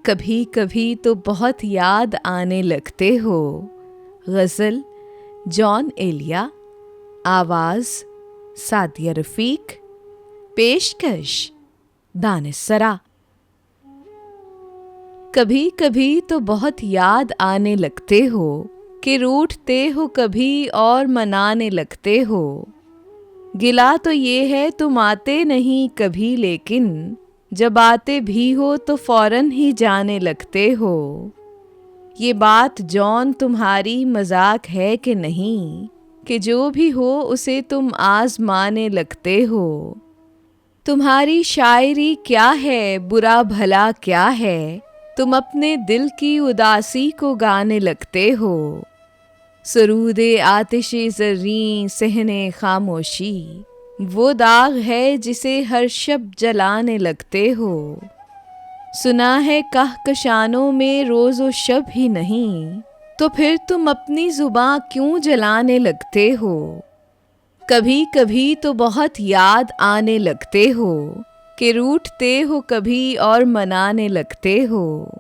कभी कभी तो बहुत याद आने लगते हो। गज़ल जॉन एलिया, आवाज़ सादिया रफ़ीक, पेशकश दानिश-सरा। कभी कभी तो बहुत याद आने लगते हो कि रूठते हो कभी और मनाने लगते हो। गिला तो ये है तुम आते नहीं कभी, लेकिन जब आते भी हो तो फ़ौरन ही जाने लगते हो। ये बात जॉन तुम्हारी मजाक है कि नहीं, कि जो भी हो उसे तुम आज़माने लगते हो। तुम्हारी शायरी क्या है, बुरा भला क्या है, तुम अपने दिल की उदासी को गाने लगते हो। सुरूदे आतिशे ज़र्रीं सहने खामोशी, वो दाग है जिसे हर शब जलाने लगते हो। सुना है कहकशानों में रोज़ो शब ही नहीं, तो फिर तुम अपनी ज़ुबां क्यों जलाने लगते हो। कभी कभी तो बहुत याद आने लगते हो कि रूठते हो कभी और मनाने लगते हो।